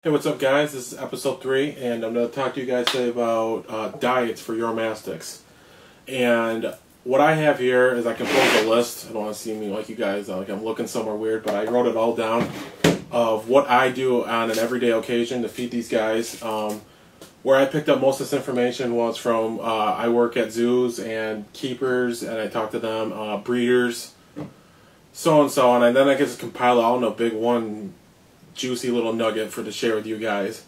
Hey, what's up guys? This is episode 3 and I'm going to talk to you guys today about diets for Uromastyxs. And what I have here is I composed a list. I don't want to see me like you guys, like I'm looking somewhere weird, but I wrote it all down of what I do on an everyday occasion to feed these guys. Where I picked up most of this information was from, I work at zoos and keepers and I talk to them, breeders, so and so, and then I just compile it all in a big one juicy little nugget for to share with you guys.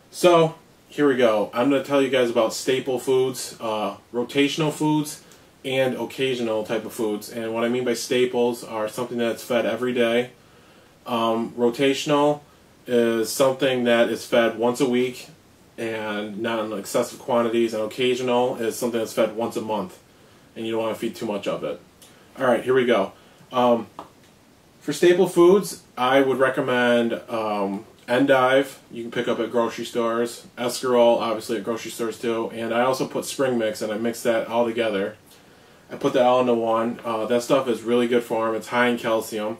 So here we go. I'm going to tell you guys about staple foods, rotational foods, and occasional type of foods. And what I mean by staples are something that's fed every day. Rotational is something that is fed once a week and not in excessive quantities. And occasional is something that's fed once a month, and you don't want to feed too much of it. Alright, here we go. For staple foods, I would recommend endive. You can pick up at grocery stores. Escarole, obviously at grocery stores too. And I also put spring mix, and I mix that all together. I put that all into one. That stuff is really good for them. It's high in calcium.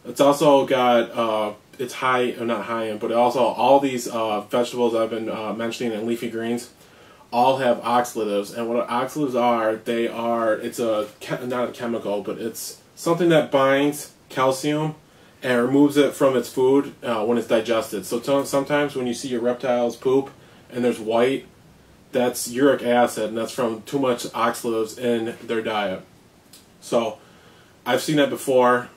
It's also got, it's high, or not high in, but also all these vegetables I've been mentioning and leafy greens all have oxalatives. And what oxalatives are, it's not a chemical, but it's something that binds calcium and removes it from its food when it's digested. So sometimes when you see your reptiles poop and there's white, that's uric acid, and that's from too much oxalatives in their diet. So I've seen that before.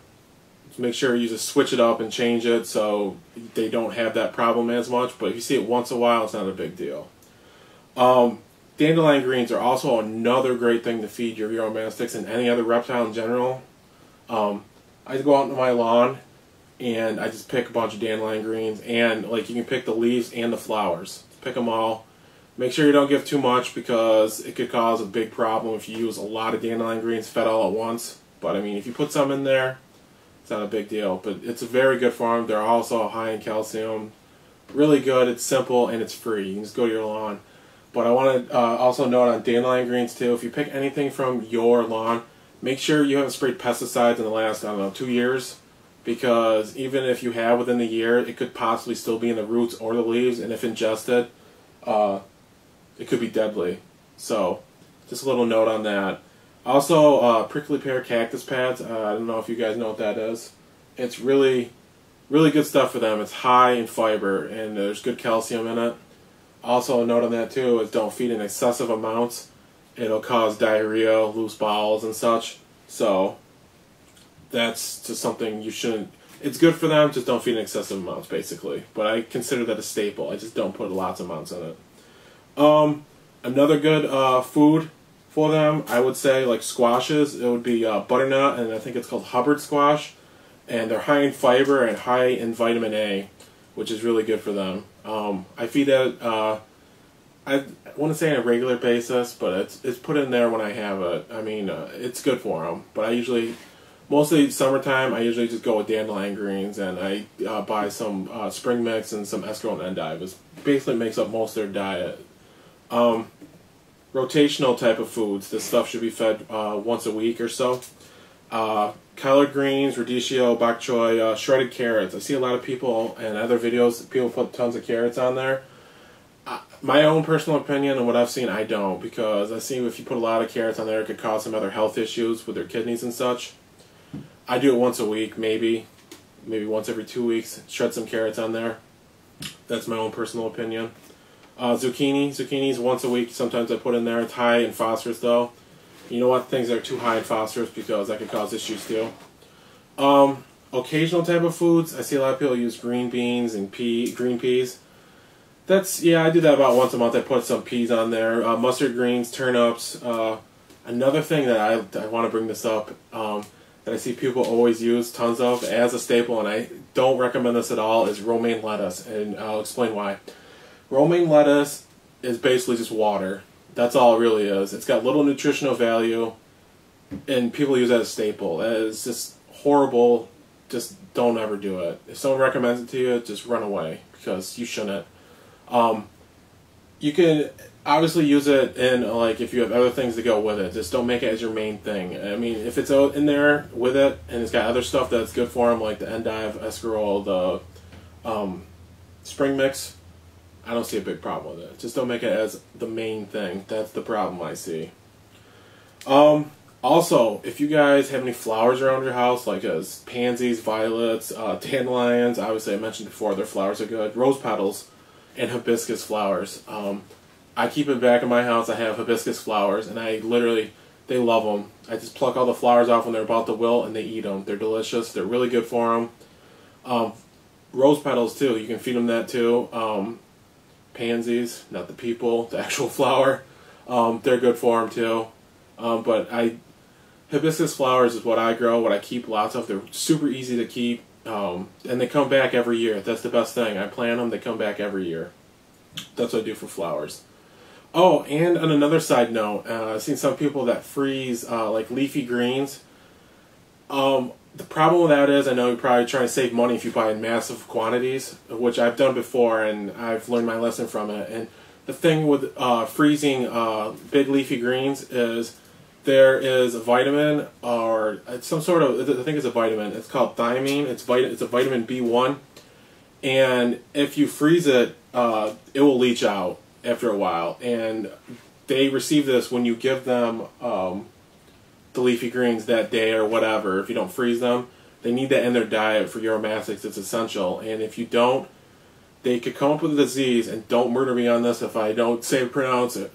Make sure you just switch it up and change it so they don't have that problem as much. But if you see it once in a while, it's not a big deal. Dandelion greens are also another great thing to feed your Uromastyxs and any other reptile in general. I go out into my lawn and I just pick a bunch of dandelion greens, and like you can pick the leaves and the flowers. Pick them all. Make sure you don't give too much because it could cause a big problem if you use a lot of dandelion greens fed all at once. But I mean, if you put some in there, it's not a big deal. But it's very good for them. They're also high in calcium. Really good. It's simple and it's free. You can just go to your lawn. But I want to also note on dandelion greens too, if you pick anything from your lawn, make sure you haven't sprayed pesticides in the last, I don't know, 2 years, because even if you have within the year, it could possibly still be in the roots or the leaves, and if ingested, it could be deadly. So, just a little note on that. Also, prickly pear cactus pads, I don't know if you guys know what that is. It's really, really good stuff for them. It's high in fiber, and there's good calcium in it. Also, a note on that too is don't feed in excessive amounts. It'll cause diarrhea, loose bowels, and such. So that's just something you shouldn't. It's good for them, just don't feed in excessive amounts, basically. But I consider that a staple. I just don't put lots of amounts in it. Another good food for them, I would say, like squashes. It would be butternut, and I think it's called Hubbard squash. And they're high in fiber and high in vitamin A, which is really good for them. I feed that. I wouldn't say on a regular basis, but it's put in there when I have it. I mean, it's good for them. But I usually, mostly summertime, I usually just go with dandelion greens, and I buy some spring mix and some escarole and endive. It basically makes up most of their diet. Rotational type of foods. This stuff should be fed once a week or so. Collard greens, radicchio, bok choy, shredded carrots. I see a lot of people and other videos, people put tons of carrots on there. My own personal opinion and what I've seen, I don't, because I see if you put a lot of carrots on there, it could cause some other health issues with their kidneys and such. I do it once a week, maybe once every 2 weeks, shred some carrots on there. That's my own personal opinion. Zucchinis once a week, sometimes I put in there. It's high in phosphorus though. You know what, things that are too high in phosphorus because that could cause issues too. Occasional type of foods, I see a lot of people use green beans and green peas. Yeah, I do that about once a month. I put some peas on there, mustard greens, turnips. Another thing that I want to bring this up, that I see people always use tons of as a staple, and I don't recommend this at all, is romaine lettuce, and I'll explain why. Romaine lettuce is basically just water. That's all it really is. It's got little nutritional value, and people use that as a staple. It's just horrible. Just don't ever do it. If someone recommends it to you, just run away, because you shouldn't. You can obviously use it in, like, if you have other things to go with it. Just don't make it as your main thing. I mean, if it's in there with it and it's got other stuff that's good for them, like the endive, escarole, the spring mix, I don't see a big problem with it. Just don't make it as the main thing. That's the problem I see. Also, if you guys have any flowers around your house, like as pansies, violets, dandelions, obviously I mentioned before, their flowers are good. Rose petals and hibiscus flowers. I keep it back in my house. I have hibiscus flowers, and they love them. I just pluck all the flowers off when they're about to wilt, and they eat them. They're delicious. They're really good for them. Rose petals, too. You can feed them that, too. Pansies, not the people, the actual flower. They're good for them, too. Hibiscus flowers is what I grow, what I keep lots of. They're super easy to keep, and they come back every year. That's the best thing. I plant them, they come back every year. That's what I do for flowers. Oh, and on another side note, I've seen some people that freeze like leafy greens. The problem with that is, I know you're probably trying to save money if you buy in massive quantities, which I've done before, and I've learned my lesson from it. And the thing with freezing big leafy greens is there is a vitamin, or some sort of, I think it's a vitamin. It's called thiamine. It's a vitamin B1. And if you freeze it, it will leach out after a while. And they receive this when you give them the leafy greens that day or whatever. If you don't freeze them, they need that in their diet for Uromastyxs. It's essential. And if you don't, they could come up with a disease, and don't murder me on this if I don't pronounce it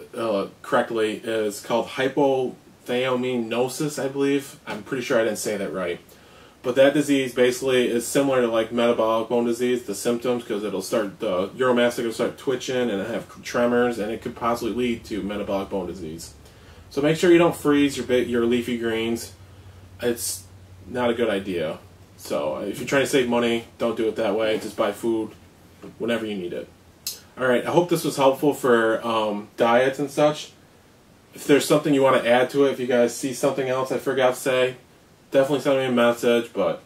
correctly. It's called hypothyaminosis, I believe. I'm pretty sure I didn't say that right. But that disease basically is similar to like metabolic bone disease, the symptoms, because the Uromastyx will start twitching and have tremors, and it could possibly lead to metabolic bone disease. So make sure you don't freeze your leafy greens. It's not a good idea. So if you're trying to save money, don't do it that way. Just buy food whenever you need it. Alright, I hope this was helpful for diets and such. If there's something you want to add to it, if you guys see something else I forgot to say, definitely send me a message, but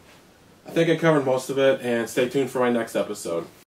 I think I covered most of it, and stay tuned for my next episode.